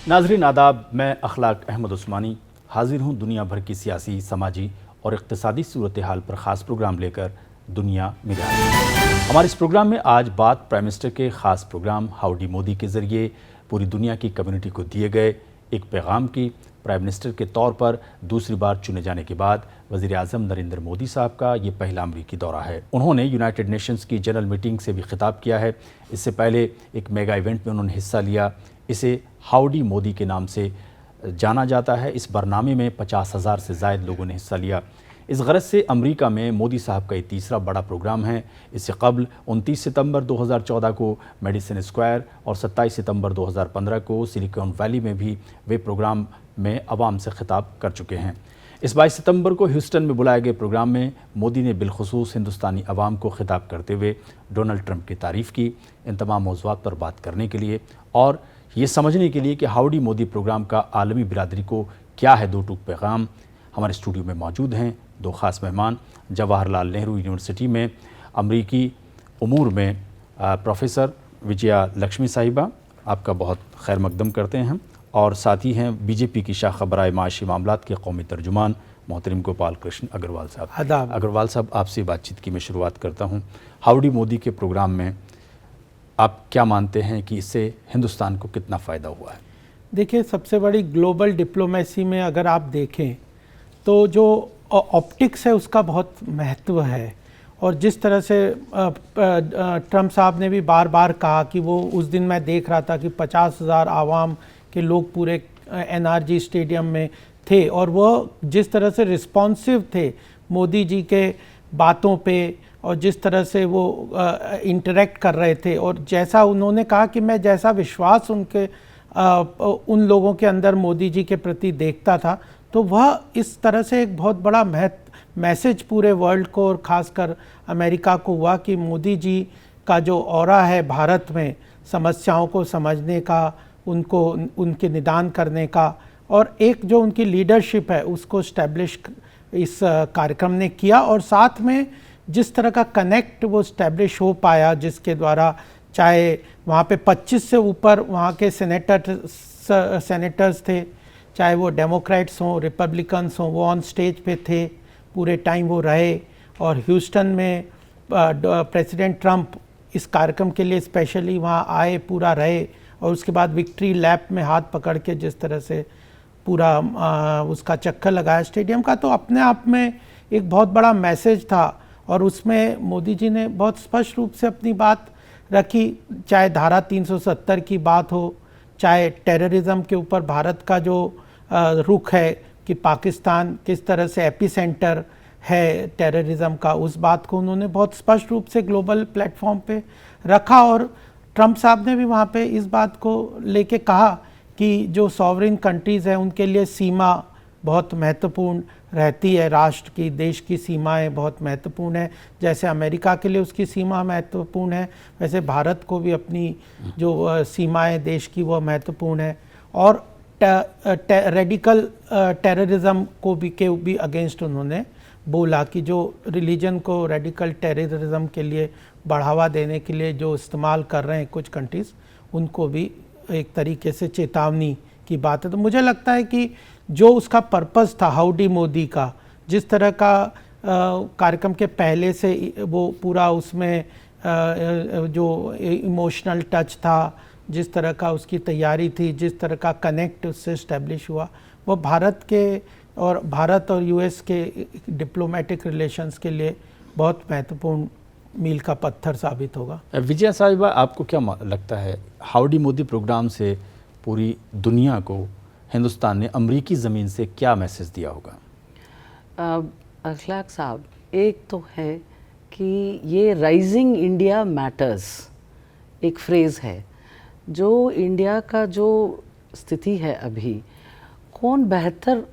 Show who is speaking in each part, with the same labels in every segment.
Speaker 1: नाजरीन आदाब, मैं अखलाक अहमद उस्मानी हाजिर हूँ दुनिया भर की सियासी, समाजी और इक़्तिसादी सूरत हाल पर ख़ास प्रोग्राम लेकर दुनिया मिला। हमारे इस प्रोग्राम में आज बात प्राइम मिनिस्टर के ख़ास प्रोग्राम हाउडी मोदी के ज़रिए पूरी दुनिया की कम्युनिटी को दिए गए एक पैगाम की। प्राइम मिनिस्टर के तौर पर दूसरी बार चुने जाने के बाद वज़ीर आज़म नरेंद्र मोदी साहब का ये पहला अमरीकी दौरा है। उन्होंने यूनाइटेड नेशंस की जनरल मीटिंग से भी खिताब किया है। इससे पहले एक मेगा इवेंट में उन्होंने हिस्सा लिया। इसे हाउडी मोदी के नाम से जाना जाता है। इस बरनामे में 50,000 से ज़ायद लोगों ने हिस्सा लिया। इस गरज से अमेरिका में मोदी साहब का ये तीसरा बड़ा प्रोग्राम है। इससे कबल 29 सितंबर 2014 को मेडिसन स्क्वायर और 27 सितंबर 2015 को सिलिकॉन वैली में भी वे प्रोग्राम में अवाम से खिताब कर चुके हैं। इस 22 सितंबर को ह्यूस्टन में बुलाए गए प्रोग्राम में मोदी ने बिलखुसूस हिंदुस्तानी अवाम को खिताब करते हुए डोनाल्ड ट्रंप की तारीफ़ की। इन तमाम मौज़ूआत पर बात करने के लिए और ये समझने के लिए कि हाउडी मोदी प्रोग्राम का आलमी बिरादरी को क्या है दो टूक पैगाम, हमारे स्टूडियो में मौजूद हैं दो ख़ास मेहमान। जवाहरलाल नेहरू यूनिवर्सिटी में अमरीकी उमूर में प्रोफेसर विजया लक्ष्मी साहिबा, आपका बहुत खैर मकदम करते हैं हम, और साथ ही हैं बीजेपी की शाखा बराए माशी मामलात के कौमी तर्जुमान मोहतरम गोपाल कृष्ण अग्रवाल साहब। अग्रवाल साहब, आपसे बातचीत की मैं शुरुआत करता हूँ। हाउडी मोदी के प्रोग्राम में आप क्या मानते हैं कि इससे हिंदुस्तान को कितना फ़ायदा हुआ है?
Speaker 2: देखिए, सबसे बड़ी ग्लोबल डिप्लोमेसी में अगर आप देखें तो जो ऑप्टिक्स है उसका बहुत महत्व है। और जिस तरह से ट्रंप साहब ने भी बार बार कहा कि वो उस दिन मैं देख रहा था कि 50,000 आवाम के लोग पूरे NRG स्टेडियम में थे और वो जिस तरह से रिस्पॉन्सिव थे मोदी जी के बातों पे और जिस तरह से वो इंटरेक्ट कर रहे थे और जैसा उन्होंने कहा कि मैं जैसा विश्वास उन लोगों के अंदर मोदी जी के प्रति देखता था, तो वह इस तरह से एक बहुत बड़ा मैसेज पूरे वर्ल्ड को और ख़ासकर अमेरिका को हुआ कि मोदी जी का जो ऑरा है भारत में समस्याओं को समझने का, उनको उनके निदान करने का और एक जो उनकी लीडरशिप है उसको स्टैब्लिश इस कार्यक्रम ने किया। और साथ में जिस तरह का कनेक्ट वो स्टैब्लिश हो पाया, जिसके द्वारा चाहे वहाँ पे 25 से ऊपर वहाँ के सेनेटर्स थे, चाहे वो डेमोक्रेट्स हों रिपब्लिकन्स हों, वो ऑन स्टेज पे थे, पूरे टाइम वो रहे। और ह्यूस्टन में प्रेसिडेंट ट्रंप इस कार्यक्रम के लिए स्पेशली वहाँ आए, पूरा रहे और उसके बाद विक्ट्री लैप में हाथ पकड़ के जिस तरह से पूरा उसका चक्कर लगाया स्टेडियम का, तो अपने आप में एक बहुत बड़ा मैसेज था। और उसमें मोदी जी ने बहुत स्पष्ट रूप से अपनी बात रखी, चाहे धारा 370 की बात हो, चाहे टेररिज्म के ऊपर भारत का जो रुख है कि पाकिस्तान किस तरह से एपिसेंटर है टेररिज्म का, उस बात को उन्होंने बहुत स्पष्ट रूप से ग्लोबल प्लेटफॉर्म पे रखा। और ट्रंप साहब ने भी वहाँ पे इस बात को लेके कहा कि जो सॉवरिन कंट्रीज़ हैं उनके लिए सीमा बहुत महत्वपूर्ण रहती है, राष्ट्र की, देश की सीमाएं बहुत महत्वपूर्ण है। जैसे अमेरिका के लिए उसकी सीमा महत्वपूर्ण है, वैसे भारत को भी अपनी जो सीमाएं देश की वो महत्वपूर्ण है। और रेडिकल टेररिज्म को भी अगेंस्ट उन्होंने बोला कि जो रिलीजन को रेडिकल टेररिज्म के लिए बढ़ावा देने के लिए जो इस्तेमाल कर रहे हैं कुछ कंट्रीज़, उनको भी एक तरीके से चेतावनी की बात है। तो मुझे लगता है कि जो उसका पर्पस था हाउडी मोदी का, जिस तरह का कार्यक्रम के पहले से वो पूरा उसमें जो इमोशनल टच था, जिस तरह का उसकी तैयारी थी, जिस तरह का कनेक्ट उससे इस्टेब्लिश हुआ, वो भारत और US के डिप्लोमेटिक रिलेशंस के लिए बहुत महत्वपूर्ण मील का पत्थर साबित होगा।
Speaker 1: विजया साहिबा, आपको क्या लगता है हाउडी मोदी प्रोग्राम से पूरी दुनिया को हिंदुस्तान ने अमरीकी ज़मीन से क्या मैसेज दिया होगा?
Speaker 3: अखलाक साहब, एक तो है कि ये राइजिंग इंडिया मैटर्स एक फ्रेज़ है, जो इंडिया का जो स्थिति है अभी, कौन बेहतर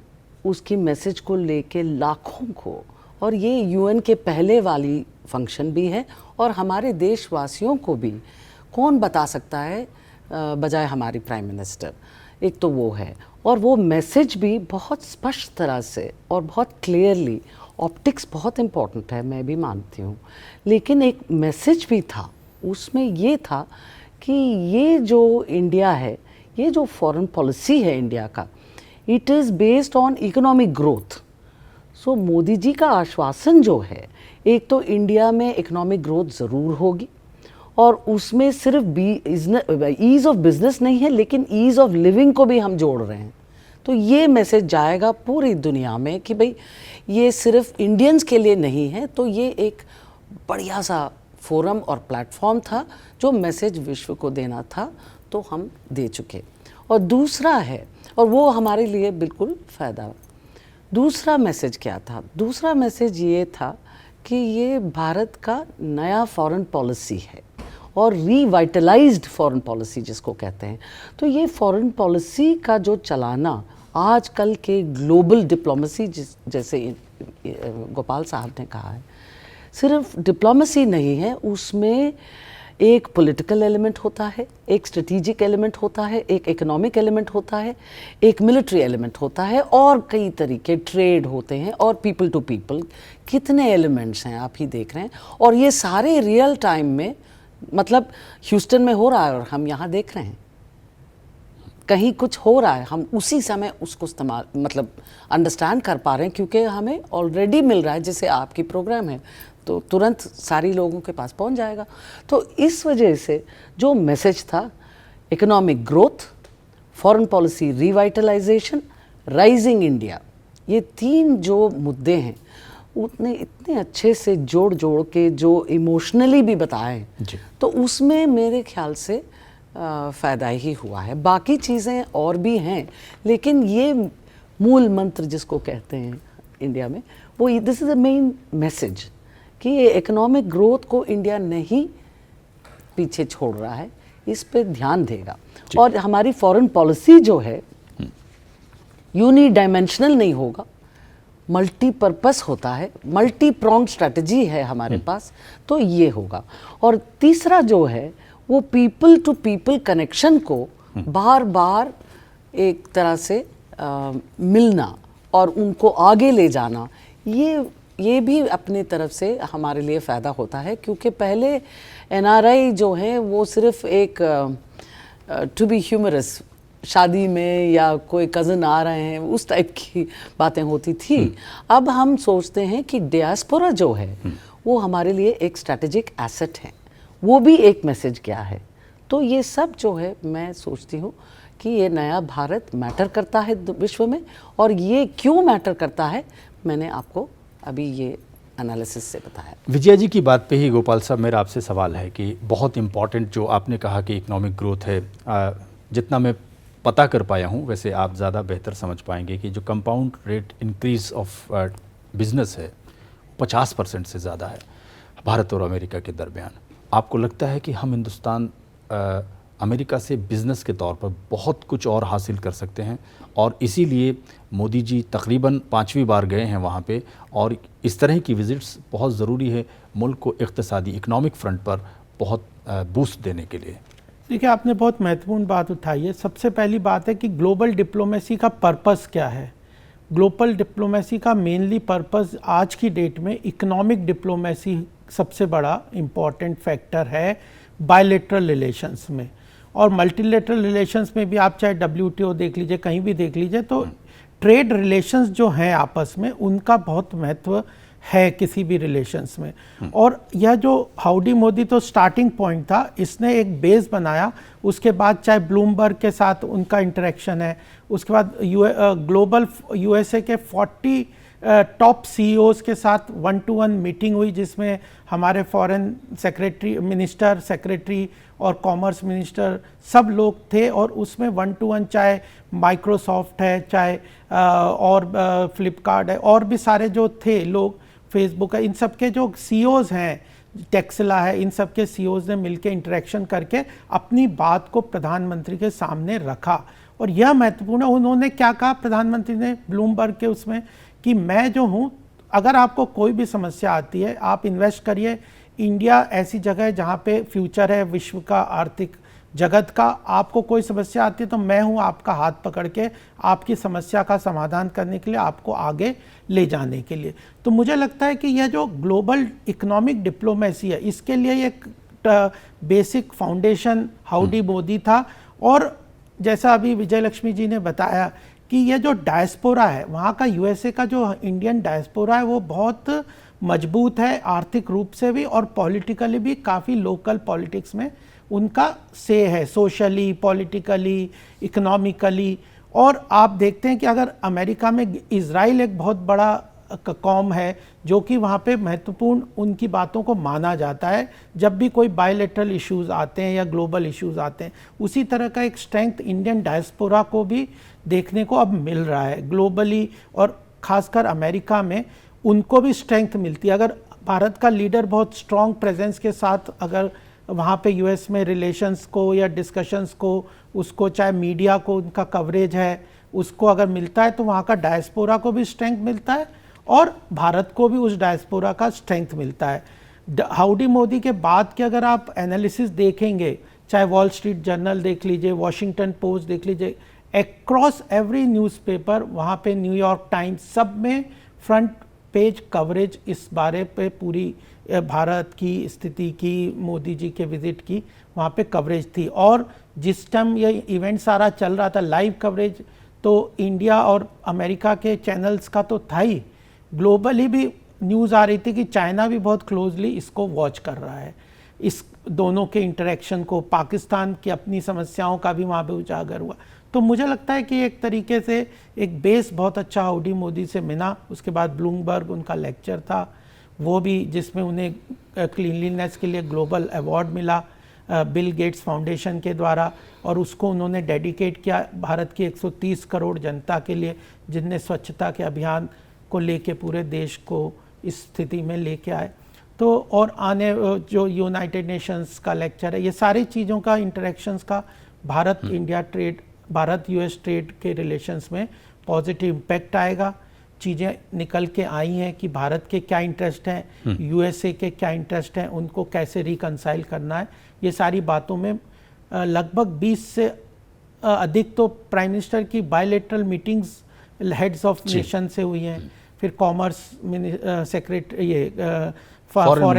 Speaker 3: उसकी मैसेज को लेके लाखों को, और ये UN के पहले वाली फंक्शन भी है और हमारे देशवासियों को भी कौन बता सकता है बजाय हमारी प्राइम मिनिस्टर। एक तो वो है, और वो मैसेज भी बहुत स्पष्ट तरह से और बहुत क्लियरली, ऑप्टिक्स बहुत इम्पॉर्टेंट है, मैं भी मानती हूँ, लेकिन एक मैसेज भी था उसमें, ये था कि ये जो इंडिया है ये जो फॉरेन पॉलिसी है इंडिया का, it is based on economic growth. So Modi ji का आश्वासन जो है, एक तो इंडिया में इकोनॉमिक ग्रोथ ज़रूर होगी, और उसमें सिर्फ ईज़ ऑफ बिजनेस नहीं है, लेकिन ईज़ ऑफ लिविंग को भी हम जोड़ रहे हैं। तो ये मैसेज जाएगा पूरी दुनिया में कि भाई ये सिर्फ इंडियंस के लिए नहीं है। तो ये एक बढ़िया सा फोरम और प्लेटफॉर्म था जो मैसेज विश्व को देना था, तो हम दे चुके। और दूसरा है, और वो हमारे लिए बिल्कुल फ़ायदा। दूसरा मैसेज क्या था? दूसरा मैसेज ये था कि ये भारत का नया फॉरेन पॉलिसी है, और रीवाइटलाइज्ड फॉरेन पॉलिसी जिसको कहते हैं। तो ये फॉरेन पॉलिसी का जो चलाना आजकल के ग्लोबल डिप्लोमेसी, जैसे गोपाल साहब ने कहा है, सिर्फ डिप्लोमेसी नहीं है, उसमें एक पॉलिटिकल एलिमेंट होता है, एक स्ट्रेटेजिक एलिमेंट होता है, एक इकोनॉमिक एलिमेंट होता है, एक मिलिट्री एलिमेंट होता है, और कई तरीके ट्रेड होते हैं, और पीपल टू पीपल कितने एलिमेंट्स हैं आप ही देख रहे हैं। और ये सारे रियल टाइम में, मतलब ह्यूस्टन में हो रहा है और हम यहाँ देख रहे हैं, कहीं कुछ हो रहा है, हम उसी समय उसको इस्तेमाल मतलब अंडरस्टैंड कर पा रहे हैं, क्योंकि हमें ऑलरेडी मिल रहा है। जैसे आपकी प्रोग्राम है तो तुरंत सारी लोगों के पास पहुंच जाएगा। तो इस वजह से जो मैसेज था, economic growth, foreign policy revitalisation, rising India, ये तीन जो मुद्दे हैं, उतने इतने अच्छे से जोड़ के जो इमोशनली भी बताए, तो उसमें मेरे ख्याल से फ़ायदा ही हुआ है। बाकी चीज़ें और भी हैं, लेकिन ये मूल मंत्र जिसको कहते हैं इंडिया में, वो this is the main message कि ये इकोनॉमिक ग्रोथ को इंडिया नहीं पीछे छोड़ रहा है, इस पे ध्यान देगा। और हमारी फॉरेन पॉलिसी जो है यूनी डायमेंशनल नहीं होगा, मल्टीपर्पस होता है, मल्टी प्रोंग स्ट्रैटेजी है हमारे पास, तो ये होगा। और तीसरा जो है वो पीपल टू पीपल कनेक्शन को बार बार एक तरह से मिलना और उनको आगे ले जाना, ये भी अपने तरफ से हमारे लिए फ़ायदा होता है। क्योंकि पहले एनआरआई जो है वो सिर्फ एक टू बी ह्यूमरस, शादी में या कोई कज़न आ रहे हैं, उस टाइप की बातें होती थी। अब हम सोचते हैं कि डियास्पोरा जो है वो हमारे लिए एक स्ट्रैटेजिक एसेट है, वो भी एक मैसेज क्या है। तो ये सब जो है, मैं सोचती हूँ कि ये नया भारत मैटर करता है विश्व में। और ये क्यों मैटर करता है, मैंने आपको अभी ये एनालिसिस से बताया।
Speaker 1: विजया जी की बात पे ही गोपाल साहब, मेरा आपसे सवाल है कि बहुत इम्पॉर्टेंट जो आपने कहा कि इकोनॉमिक ग्रोथ है, जितना मैं पता कर पाया हूँ, वैसे आप ज़्यादा बेहतर समझ पाएंगे कि जो compound rate increase of business है 50% से ज़्यादा है भारत और अमेरिका के दरमियान। आपको लगता है कि हम हिंदुस्तान अमेरिका से बिज़नेस के तौर पर बहुत कुछ और हासिल कर सकते हैं, और इसीलिए मोदी जी तकरीबन 5वीं बार गए हैं वहाँ पे, और इस तरह की विज़िट्स बहुत ज़रूरी है मुल्क को इक़्तिसादी इकनॉमिक फ्रंट पर बहुत बूस्ट देने के लिए।
Speaker 2: देखिए, आपने बहुत महत्वपूर्ण बात उठाई है। सबसे पहली बात है कि ग्लोबल डिप्लोमेसी का पर्पस क्या है। ग्लोबल डिप्लोमेसी का मेनली पर्पस आज की डेट में इकोनॉमिक डिप्लोमेसी सबसे बड़ा इम्पॉर्टेंट फैक्टर है बायलैटरल रिलेशंस में। और मल्टीलेटरल रिलेशंस में भी आप चाहे WTO देख लीजिए, कहीं भी देख लीजिए, तो ट्रेड रिलेशंस जो हैं आपस में, उनका बहुत महत्व है किसी भी रिलेशंस में। और यह जो हाउडी मोदी तो स्टार्टिंग पॉइंट था, इसने एक बेस बनाया। उसके बाद चाहे ब्लूमबर्ग के साथ उनका इंटरेक्शन है, उसके बाद ग्लोबल USA के 40 टॉप CEOs के साथ 1-to-1 मीटिंग हुई, जिसमें हमारे फॉरेन सेक्रेटरी और कॉमर्स मिनिस्टर सब लोग थे। और उसमें 1-to-1 चाहे माइक्रोसॉफ्ट है, चाहे और फ्लिपकार्ट है, और भी सारे जो थे लोग, फेसबुक है, इन सब के जो CEOs हैं, टेक्सला है, इन सब के CEOs ने मिलकर इंटरेक्शन करके अपनी बात को प्रधानमंत्री के सामने रखा। और यह महत्वपूर्ण है। उन्होंने क्या कहा प्रधानमंत्री ने ब्लूमबर्ग के उसमें, कि मैं जो हूँ, अगर आपको कोई भी समस्या आती है, आप इन्वेस्ट करिए। इंडिया ऐसी जगह है जहाँ पे फ्यूचर है विश्व का, आर्थिक जगत का। आपको कोई समस्या आती है तो मैं हूँ आपका हाथ पकड़ के आपकी समस्या का समाधान करने के लिए, आपको आगे ले जाने के लिए। तो मुझे लगता है कि यह जो ग्लोबल इकोनॉमिक डिप्लोमेसी है, इसके लिए एक बेसिक फाउंडेशन हाउडी मोदी था। और जैसा अभी विजय लक्ष्मी जी ने बताया कि ये जो डायस्पोरा है वहाँ का, यूएसए का जो इंडियन डायस्पोरा है वो बहुत मजबूत है आर्थिक रूप से भी और पॉलिटिकली भी। काफ़ी लोकल पॉलिटिक्स में उनका से है, सोशली, पॉलिटिकली, इकोनॉमिकली। और आप देखते हैं कि अगर अमेरिका में इज़राइल एक बहुत बड़ा कौम है जो कि वहाँ पे महत्वपूर्ण उनकी बातों को माना जाता है जब भी कोई बायलैटरल इश्यूज आते हैं या ग्लोबल इश्यूज आते हैं। उसी तरह का एक स्ट्रेंथ इंडियन डायस्पोरा को भी देखने को अब मिल रहा है ग्लोबली, और ख़ासकर अमेरिका में उनको भी स्ट्रेंथ मिलती है। अगर भारत का लीडर बहुत स्ट्रॉन्ग प्रेजेंस के साथ अगर वहाँ पे यूएस में रिलेशंस को या डिस्कशंस को, उसको चाहे मीडिया को उनका कवरेज है उसको अगर मिलता है तो वहाँ का डायस्पोरा को भी स्ट्रेंथ मिलता है और भारत को भी उस डायस्पोरा का स्ट्रेंथ मिलता है। हाउडी मोदी के बाद के अगर आप एनालिसिस देखेंगे, चाहे वॉल स्ट्रीट जर्नल देख लीजिए, वॉशिंगटन पोस्ट देख लीजिए, अक्रॉस एवरी न्यूज़पेपर, वहाँ पे न्यूयॉर्क टाइम्स, सब में फ्रंट पेज कवरेज इस बारे पे पूरी भारत की स्थिति की, मोदी जी के विजिट की वहाँ पे कवरेज थी। और जिस टाइम ये इवेंट सारा चल रहा था लाइव कवरेज तो इंडिया और अमेरिका के चैनल्स का तो था ही, ग्लोबली भी न्यूज़ आ रही थी कि चाइना भी बहुत क्लोजली इसको वॉच कर रहा है, इस दोनों के इंटरेक्शन को। पाकिस्तान की अपनी समस्याओं का भी वहाँ पे उजागर हुआ। तो मुझे लगता है कि एक तरीके से एक बेस बहुत अच्छा हाउडी मोदी से मिला। उसके बाद ब्लूमबर्ग उनका लेक्चर था वो भी, जिसमें उन्हें क्लीनलीनेस के लिए ग्लोबल अवार्ड मिला बिल गेट्स फाउंडेशन के द्वारा, और उसको उन्होंने डेडिकेट किया भारत की 130 करोड़ जनता के लिए जिनने स्वच्छता के अभियान को लेके पूरे देश को इस स्थिति में लेके आए। तो और आने जो यूनाइटेड नेशंस का लेक्चर है, ये सारी चीज़ों का इंटरेक्शंस का Bharat India trade, Bharat US trade के रिलेशंस में पॉजिटिव इम्पैक्ट आएगा। चीज़ें निकल के आई हैं कि भारत के क्या इंटरेस्ट हैं, यूएसए के क्या इंटरेस्ट हैं, उनको कैसे रिकंसाइल करना है। ये सारी बातों में लगभग 20 से अधिक तो प्राइम मिनिस्टर की bilateral meetings heads of nation से हुई हैं। फिर कॉमर्स सेक्रेटरी, ये फॉरेन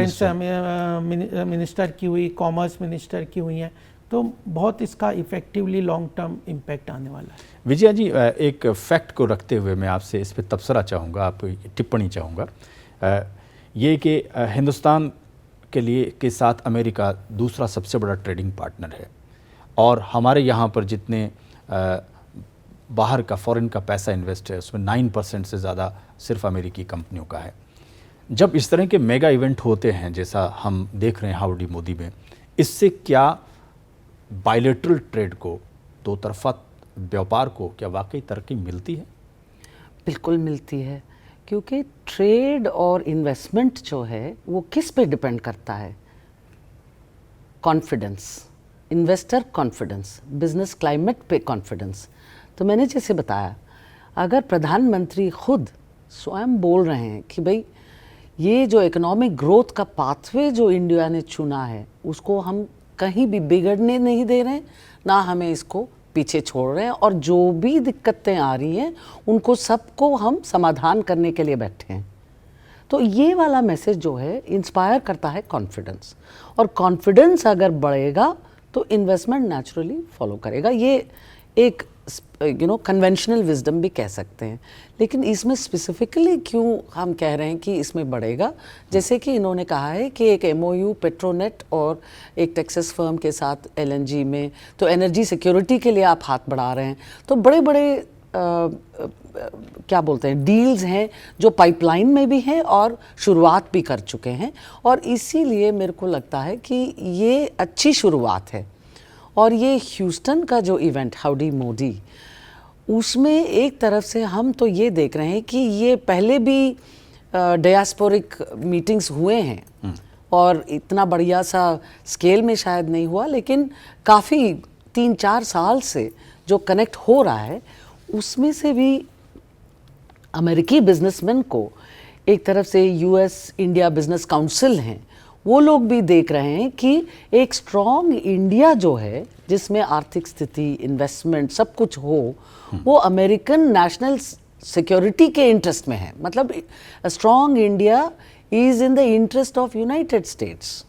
Speaker 2: मिनिस्टर की हुई, कॉमर्स मिनिस्टर की हुई हैं। तो बहुत इसका इफेक्टिवली लॉन्ग टर्म इम्पैक्ट आने वाला है।
Speaker 1: विजया जी, एक फैक्ट को रखते हुए मैं आपसे इस पर तबसरा चाहूँगा, आपको टिप्पणी चाहूँगा, ये कि हिंदुस्तान के लिए के साथ अमेरिका दूसरा सबसे बड़ा ट्रेडिंग पार्टनर है और हमारे यहाँ पर जितने बाहर का फॉरेन का पैसा इन्वेस्ट है उसमें 9% से ज़्यादा सिर्फ अमेरिकी कंपनियों का है। जब इस तरह के मेगा इवेंट होते हैं जैसा हम देख रहे हैं हाउडी मोदी में, इससे क्या बायलैटरल ट्रेड को, दो तरफा व्यापार को क्या वाकई तरक्की मिलती है? बिल्कुल
Speaker 3: मिलती है, क्योंकि ट्रेड और इन्वेस्टमेंट जो है वो किस पे डिपेंड करता है? Confidence, investor confidence, business climate पे कॉन्फिडेंस। तो मैंने जैसे बताया, अगर प्रधानमंत्री खुद स्वयं बोल रहे हैं कि भाई ये जो इकोनॉमिक ग्रोथ का पाथवे जो इंडिया ने चुना है उसको हम कहीं भी बिगड़ने नहीं दे रहे हैं, ना हमें इसको पीछे छोड़ रहे हैं, और जो भी दिक्कतें आ रही हैं उनको सबको हम समाधान करने के लिए बैठे हैं। तो ये वाला मैसेज जो है इंस्पायर करता है कॉन्फिडेंस, और कॉन्फिडेंस अगर बढ़ेगा तो इन्वेस्टमेंट नेचुरली फॉलो करेगा। ये एक कन्वेंशनल विजडम भी कह सकते हैं, लेकिन इसमें स्पेसिफिकली क्यों हम कह रहे हैं कि इसमें बढ़ेगा? जैसे कि इन्होंने कहा है कि एक MOU पेट्रोनेट और एक टेक्सास फर्म के साथ LNG में, तो एनर्जी सिक्योरिटी के लिए आप हाथ बढ़ा रहे हैं। तो बड़े बड़े क्या बोलते हैं डील्स हैं जो पाइपलाइन में भी हैं और शुरुआत भी कर चुके हैं, और इसीलिए मेरे को लगता है कि ये अच्छी शुरुआत है। और ये ह्यूस्टन का जो इवेंट हाउडी मोदी, उसमें एक तरफ से हम तो ये देख रहे हैं कि ये पहले भी डायस्पोरिक मीटिंग्स हुए हैं और इतना बढ़िया सा स्केल में शायद नहीं हुआ, लेकिन काफ़ी 3-4 साल से जो कनेक्ट हो रहा है उसमें से भी अमेरिकी बिजनेसमैन को एक तरफ से US इंडिया बिजनेस काउंसिल हैं, वो लोग भी देख रहे हैं कि एक स्ट्रॉन्ग इंडिया जो है जिसमें आर्थिक स्थिति, इन्वेस्टमेंट सब कुछ हो, वो अमेरिकन नेशनल सिक्योरिटी के इंटरेस्ट में है। मतलब strong India is in the interest of United states.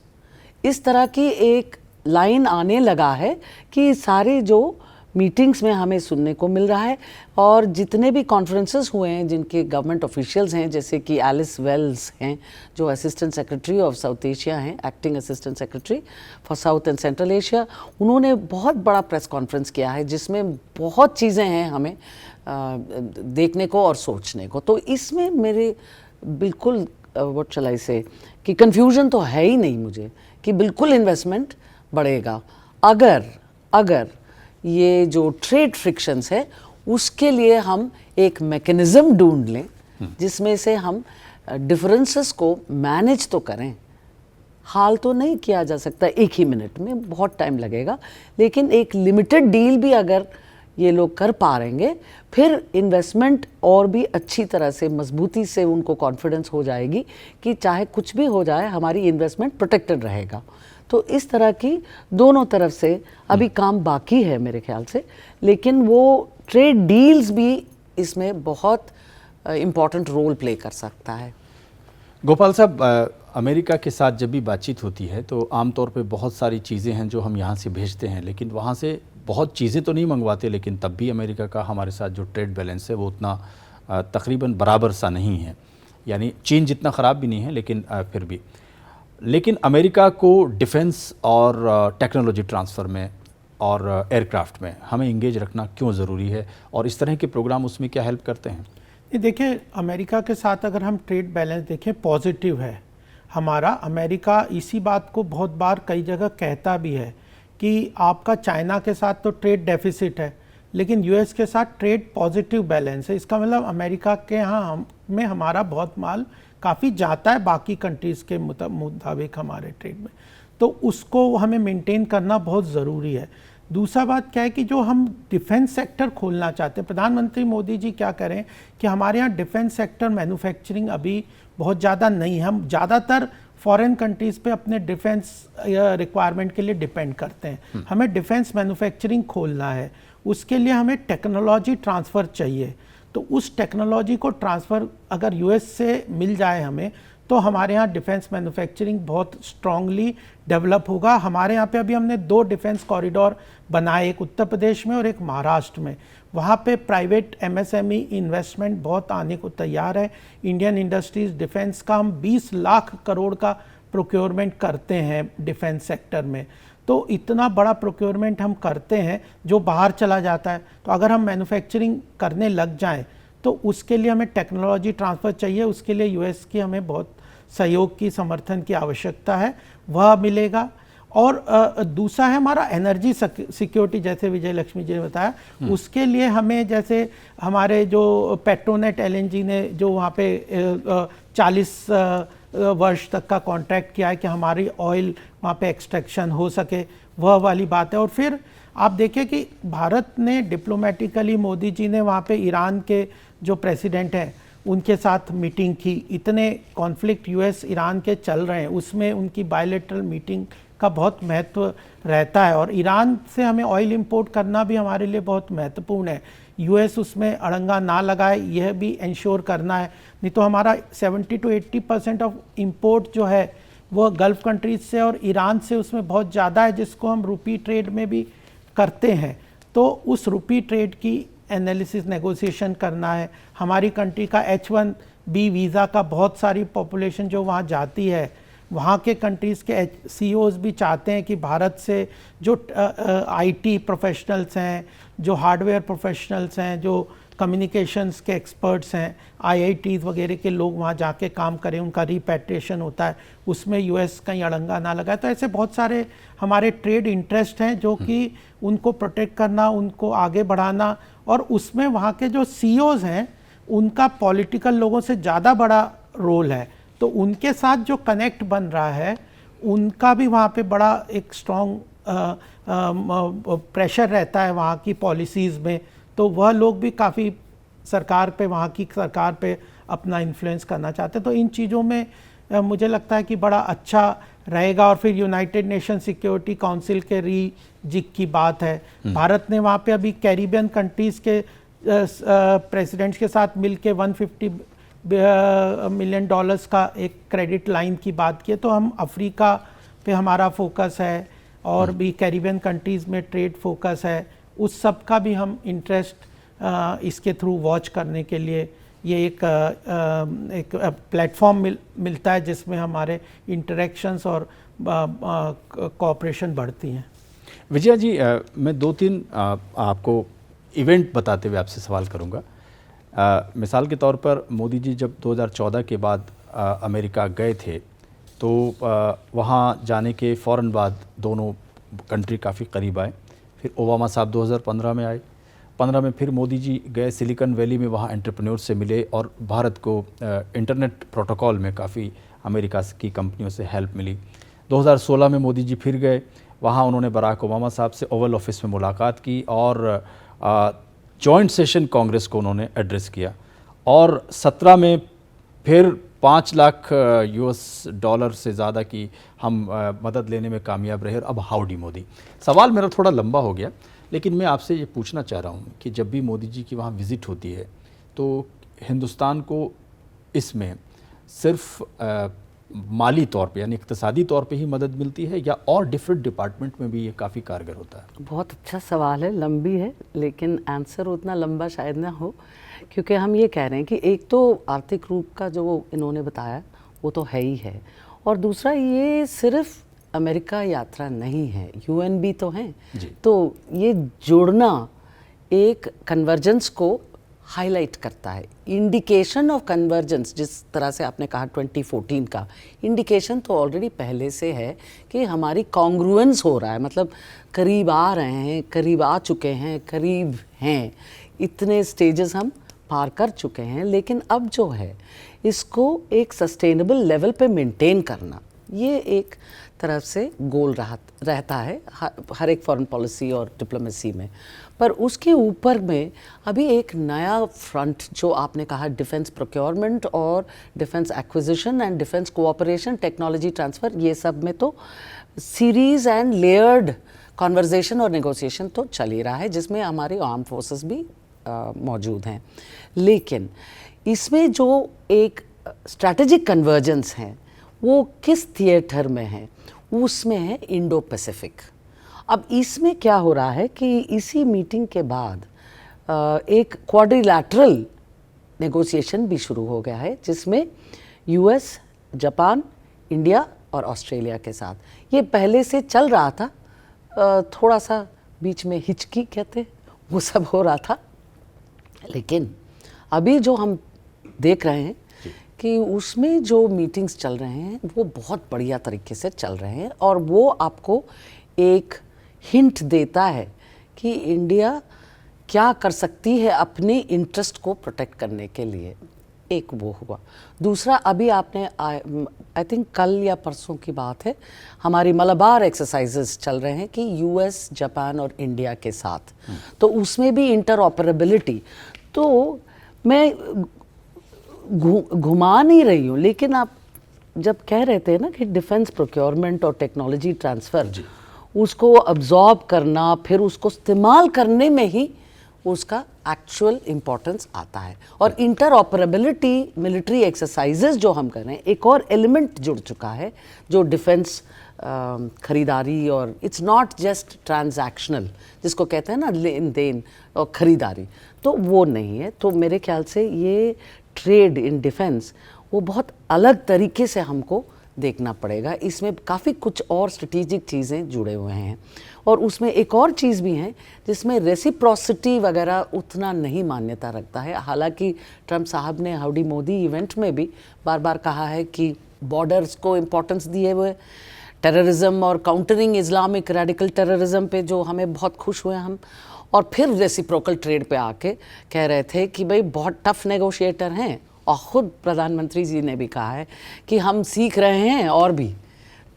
Speaker 3: इस तरह की एक लाइन आने लगा है कि सारे जो मीटिंग्स में हमें सुनने को मिल रहा है। और जितने भी कॉन्फ्रेंसेस हुए हैं जिनके गवर्नमेंट ऑफिशियल्स हैं, जैसे कि एलिस वेल्स हैं जो assistant secretary of South Asia हैं, acting assistant secretary for South and Central Asia, उन्होंने बहुत बड़ा प्रेस कॉन्फ्रेंस किया है जिसमें बहुत चीज़ें हैं हमें देखने को और सोचने को। तो इसमें मेरे बिल्कुल व्हाट शैल आई से कि कन्फ्यूजन तो है ही नहीं मुझे कि बिल्कुल इन्वेस्टमेंट बढ़ेगा अगर ये जो ट्रेड फ्रिक्शंस है उसके लिए हम एक मैकेनिज्म ढूंढ लें जिसमें से हम डिफरेंसेस को मैनेज तो करें। हाल तो नहीं किया जा सकता एक ही मिनट में, बहुत टाइम लगेगा, लेकिन एक लिमिटेड डील भी अगर ये लोग कर पाएंगे फिर इन्वेस्टमेंट और भी अच्छी तरह से मजबूती से उनको कॉन्फिडेंस हो जाएगी कि चाहे कुछ भी हो जाए हमारी इन्वेस्टमेंट प्रोटेक्टेड रहेगा। तो इस तरह की दोनों तरफ से अभी काम बाकी है मेरे ख्याल से, लेकिन वो ट्रेड डील्स भी इसमें बहुत इम्पॉर्टेंट रोल प्ले कर सकता है।
Speaker 1: गोपाल साहब, अमेरिका के साथ जब भी बातचीत होती है तो आमतौर पे बहुत सारी चीज़ें हैं जो हम यहाँ से भेजते हैं, लेकिन वहाँ से बहुत चीज़ें तो नहीं मंगवाते, लेकिन तब भी अमेरिका का हमारे साथ जो ट्रेड बैलेंस है वो उतना तकरीबन बराबर सा नहीं है। यानी चीन जितना ख़राब भी नहीं है, लेकिन फिर भी। लेकिन अमेरिका को डिफेंस और टेक्नोलॉजी ट्रांसफ़र में और एयरक्राफ्ट में हमें इंगेज रखना क्यों ज़रूरी है, और इस तरह के प्रोग्राम उसमें क्या हेल्प करते हैं?
Speaker 2: देखिए, अमेरिका के साथ अगर हम ट्रेड बैलेंस देखें पॉजिटिव है हमारा। अमेरिका इसी बात को बहुत बार कई जगह कहता भी है कि आपका चाइना के साथ तो ट्रेड डेफिसिट है लेकिन यूएस के साथ ट्रेड पॉजिटिव बैलेंस है। इसका मतलब अमेरिका के यहाँ में हमारा बहुत माल काफ़ी जाता है बाकी कंट्रीज़ के मुताबिक हमारे ट्रेड में, तो उसको हमें मेंटेन करना बहुत ज़रूरी है। दूसरा बात क्या है कि जो हम डिफेंस सेक्टर खोलना चाहते हैं, प्रधानमंत्री मोदी जी क्या करें कि हमारे यहाँ डिफेंस सेक्टर मैन्युफैक्चरिंग अभी बहुत ज़्यादा नहीं है। हम ज़्यादातर फॉरेन कंट्रीज़ पे अपने डिफेंस रिक्वायरमेंट के लिए डिपेंड करते हैं। हमें डिफेंस मैन्युफैक्चरिंग खोलना है, उसके लिए हमें टेक्नोलॉजी ट्रांसफ़र चाहिए। तो उस टेक्नोलॉजी को ट्रांसफ़र अगर यूएस से मिल जाए हमें, तो हमारे यहाँ डिफेंस मैन्युफैक्चरिंग बहुत स्ट्रांगली डेवलप होगा। हमारे यहाँ पे अभी हमने 2 डिफेंस कॉरिडोर बनाए, एक उत्तर प्रदेश में और एक महाराष्ट्र में। वहाँ पे प्राइवेट एमएसएमई इन्वेस्टमेंट बहुत आने को तैयार है। इंडियन इंडस्ट्रीज़ डिफेंस का हम 20 लाख करोड़ का प्रोक्योरमेंट करते हैं डिफेंस सेक्टर में। तो इतना बड़ा प्रोक्योरमेंट हम करते हैं जो बाहर चला जाता है। तो अगर हम मैन्युफैक्चरिंग करने लग जाएं तो उसके लिए हमें टेक्नोलॉजी ट्रांसफ़र चाहिए, उसके लिए यूएस की हमें बहुत सहयोग की समर्थन की आवश्यकता है, वह मिलेगा। और दूसरा है हमारा एनर्जी सिक्योरिटी, जैसे विजय लक्ष्मी जी ने बताया, उसके लिए हमें जैसे हमारे जो पेट्रोनेट एलएनजी ने जो वहाँ पे 40 वर्ष तक का कॉन्ट्रैक्ट किया है कि हमारी ऑयल वहाँ पे एक्सट्रैक्शन हो सके, वह वाली बात है। और फिर आप देखिए कि भारत ने डिप्लोमेटिकली, मोदी जी ने वहाँ पे ईरान के जो प्रेसिडेंट हैं उनके साथ मीटिंग की। इतने कॉन्फ्लिक्ट यूएस ईरान के चल रहे हैं, उसमें उनकी बायलैटरल मीटिंग का बहुत महत्व रहता है। और ईरान से हमें ऑयल इंपोर्ट करना भी हमारे लिए बहुत महत्वपूर्ण है। यूएस उसमें अड़ंगा ना लगाए, यह भी इंश्योर करना है, नहीं तो हमारा 70 to 80% ऑफ इंपोर्ट जो है वो गल्फ़ कंट्रीज से और ईरान से उसमें बहुत ज़्यादा है, जिसको हम रुपी ट्रेड में भी करते हैं। तो उस रुपी ट्रेड की एनालिसिस नेगोशिएशन करना है। हमारी कंट्री का H1B वीज़ा का बहुत सारी पॉपुलेशन जो वहाँ जाती है, वहाँ के कंट्रीज़ के CEOs भी चाहते हैं कि भारत से जो IT प्रोफेशनल्स हैं, जो हार्डवेयर प्रोफेशनल्स हैं, जो कम्युनिकेशंस के एक्सपर्ट्स हैं, IITs वगैरह के लोग वहाँ जाके काम करें, उनका रिपैट्रिएशन होता है, उसमें यूएस कहीं अड़ंगा ना लगाए। तो ऐसे बहुत सारे हमारे ट्रेड इंटरेस्ट हैं जो कि उनको प्रोटेक्ट करना, उनको आगे बढ़ाना, और उसमें वहाँ के जो CEOs हैं उनका पॉलिटिकल लोगों से ज़्यादा बड़ा रोल है। तो उनके साथ जो कनेक्ट बन रहा है उनका भी वहाँ पे बड़ा एक स्ट्रॉन्ग प्रेशर रहता है वहाँ की पॉलिसीज़ में। तो वह लोग भी काफ़ी सरकार पे, वहाँ की सरकार पे अपना इन्फ्लुएंस करना चाहते हैं। तो इन चीज़ों में मुझे लगता है कि बड़ा अच्छा रहेगा। और फिर यूनाइटेड नेशन सिक्योरिटी काउंसिल के रीजिक की बात है, भारत ने वहाँ पे अभी कैरिबियन कंट्रीज़ के प्रेसिडेंट्स के साथ मिलके $150 मिलियन का एक क्रेडिट लाइन की बात की है। तो हम अफ्रीका पे हमारा फोकस है और भी कैरिबियन कंट्रीज़ में ट्रेड फोकस है, उस सब का भी हम इंटरेस्ट इसके थ्रू वॉच करने के लिए ये एक प्लेटफॉर्म मिलता है जिसमें हमारे इंटरेक्शंस और कोऑपरेशन बढ़ती हैं।
Speaker 1: विजया जी, मैं 2-3 आपको इवेंट बताते हुए आपसे सवाल करूंगा। मिसाल के तौर पर मोदी जी जब 2014 के बाद अमेरिका गए थे तो वहाँ जाने के फ़ौरन बाद दोनों कंट्री काफ़ी करीब आए। फिर ओबामा साहब 2015 में आए, 15 में फिर मोदी जी गए सिलिकॉन वैली में, वहाँ एंटरप्रेन्योर से मिले और भारत को इंटरनेट प्रोटोकॉल में काफ़ी अमेरिका की कंपनियों से हेल्प मिली। 2016 में मोदी जी फिर गए, वहाँ उन्होंने बराक ओबामा साहब से ओवल ऑफिस में मुलाकात की और जॉइंट सेशन कांग्रेस को उन्होंने एड्रेस किया। और 17 में फिर 5 लाख US डॉलर से ज़्यादा की हम मदद लेने में कामयाब रहे और अब हाउडी मोदी। सवाल मेरा थोड़ा लंबा हो गया, लेकिन मैं आपसे ये पूछना चाह रहा हूँ कि जब भी मोदी जी की वहाँ विज़िट होती है तो हिंदुस्तान को इसमें सिर्फ माली तौर पे यानी इक्तिसादी तौर पे ही मदद मिलती है या और डिफरेंट डिपार्टमेंट में भी ये काफ़ी कारगर होता है?
Speaker 3: बहुत अच्छा सवाल है, लंबी है, लेकिन आंसर उतना लंबा शायद ना हो, क्योंकि हम ये कह रहे हैं कि एक तो आर्थिक रूप का जो इन्होंने बताया वो तो है ही है, और दूसरा ये सिर्फ अमेरिका यात्रा नहीं है, UN भी तो हैं। तो ये जोड़ना एक कन्वर्जेंस को हाईलाइट करता है, इंडिकेशन ऑफ कन्वर्जेंस। जिस तरह से आपने कहा 2014 का इंडिकेशन तो ऑलरेडी पहले से है कि हमारी कॉन्ग्रुएंस हो रहा है, मतलब करीब आ रहे हैं, करीब आ चुके हैं, करीब हैं, इतने स्टेजेस हम पार कर चुके हैं। लेकिन अब जो है इसको एक सस्टेनेबल लेवल पे मेंटेन करना, ये एक तरफ से गोल रहता है हर एक फॉरेन पॉलिसी और डिप्लोमेसी में। पर उसके ऊपर में अभी एक नया फ्रंट जो आपने कहा, डिफेंस प्रोक्योरमेंट और defence acquisition and defence cooperation, technology transfer, ये सब में तो सीरीज़ एंड लेयर्ड कॉन्वर्जेशन और नेगोशिएशन तो चल ही रहा है, जिसमें हमारी आर्म फोर्सेस भी मौजूद हैं। लेकिन इसमें जो एक स्ट्रैटेजिक कन्वर्जेंस है वो किस थिएटर में है, उसमें है इंडो पैसिफिक। अब इसमें क्या हो रहा है कि इसी मीटिंग के बाद एक क्वाड्रिलैटरल नेगोशिएशन भी शुरू हो गया है, जिसमें US, जापान, इंडिया और ऑस्ट्रेलिया के साथ। ये पहले से चल रहा था, थोड़ा सा बीच में हिचकी कहते वो सब हो रहा था, लेकिन अभी जो हम देख रहे हैं कि उसमें जो मीटिंग्स चल रहे हैं वो बहुत बढ़िया तरीके से चल रहे हैं, और वो आपको एक हिंट देता है कि इंडिया क्या कर सकती है अपने इंटरेस्ट को प्रोटेक्ट करने के लिए। एक वो हुआ। दूसरा, अभी आपने आई थिंक कल या परसों की बात है, हमारी मलाबार एक्सरसाइजेस चल रहे हैं कि US, जापान और इंडिया के साथ, तो उसमें भी इंटरऑपरेबिलिटी। तो मैं घुमा नहीं रही हूँ, लेकिन आप जब कह रहे थे ना कि डिफेंस प्रोक्योरमेंट और टेक्नोलॉजी ट्रांसफ़र, उसको अब्जॉर्ब करना, फिर उसको इस्तेमाल करने में ही उसका एक्चुअल इम्पोर्टेंस आता है। और इंटरऑपरेबिलिटी मिलिट्री एक्सरसाइजेज जो हम कर रहे हैं, एक और एलिमेंट जुड़ चुका है जो डिफेंस खरीदारी, और इट्स नॉट जस्ट ट्रांजैक्शनल जिसको कहते हैं ना लेन देन और ख़रीदारी, तो वो नहीं है। तो मेरे ख्याल से ये ट्रेड इन डिफेंस वो बहुत अलग तरीके से हमको देखना पड़ेगा। इसमें काफ़ी कुछ और स्ट्रेटेजिक चीज़ें जुड़े हुए हैं, और उसमें एक और चीज़ भी है जिसमें रेसिप्रोसिटी वगैरह उतना नहीं मान्यता रखता है। हालांकि ट्रंप साहब ने हाउडी मोदी इवेंट में भी बार बार कहा है कि बॉर्डर्स को इम्पोर्टेंस दिए हुए, टेररिज्म और काउंटरिंग इस्लामिक रेडिकल टेररिज्म पे जो हमें बहुत खुश हुए हम, और फिर रेसिप्रोकल ट्रेड पे आके कह रहे थे कि भाई बहुत टफ नेगोशिएटर हैं, और ख़ुद प्रधानमंत्री जी ने भी कहा है कि हम सीख रहे हैं और भी।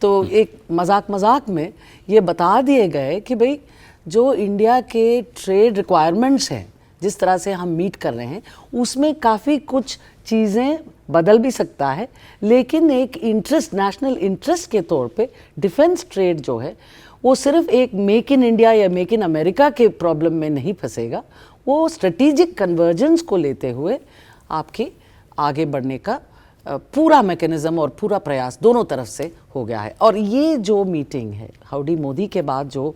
Speaker 3: तो एक मजाक में ये बता दिए गए कि भाई जो इंडिया के ट्रेड रिक्वायरमेंट्स हैं, जिस तरह से हम मीट कर रहे हैं, उसमें काफ़ी कुछ चीज़ें बदल भी सकता है, लेकिन एक इंटरेस्ट, नेशनल इंटरेस्ट के तौर पे डिफेंस ट्रेड जो है वो सिर्फ एक मेक इन इंडिया या मेक इन अमेरिका के प्रॉब्लम में नहीं फंसेगा, वो स्ट्रेटेजिक कन्वर्जेंस को लेते हुए आपकी आगे बढ़ने का पूरा मैकेनिज्म और पूरा प्रयास दोनों तरफ से हो गया है। और ये जो मीटिंग है हाउडी मोदी के बाद जो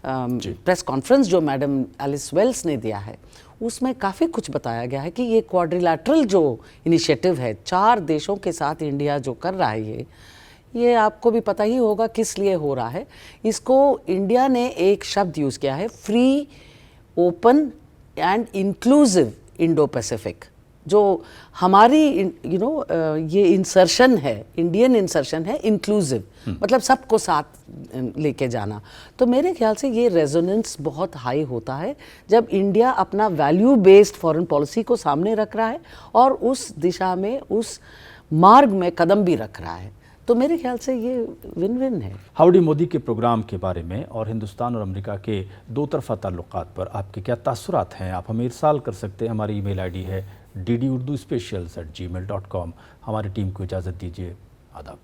Speaker 3: प्रेस कॉन्फ्रेंस जो मैडम एलिस वेल्स ने दिया है, उसमें काफ़ी कुछ बताया गया है कि ये क्वाड्रिलैटरल जो इनिशिएटिव है 4 देशों के साथ इंडिया जो कर रहा है, ये आपको भी पता ही होगा किस लिए हो रहा है। इसको इंडिया ने एक शब्द यूज़ किया है, free, open and inclusive Indo Pacific. जो हमारी ये इंसर्शन है, इंडियन इंसर्शन है इंक्लूसिव, मतलब सबको साथ लेके जाना। तो मेरे ख्याल से ये रेजोनेंस बहुत हाई होता है जब इंडिया अपना वैल्यू बेस्ड फॉरेन पॉलिसी को सामने रख रहा है और उस दिशा में, उस मार्ग में कदम भी रख रहा है। तो मेरे ख्याल से ये विन विन है।
Speaker 1: हाउडी मोदी के प्रोग्राम के बारे में और हिंदुस्तान और अमेरिका के दो तरफा ताल्लुकात पर आपके क्या तासुरात हैं, आप हमें इरसाल कर सकते हैं। हमारी ईमेल आईडी है ddurduspecials@gmail.com। हमारी टीम को इजाज़त दीजिए। आदाब।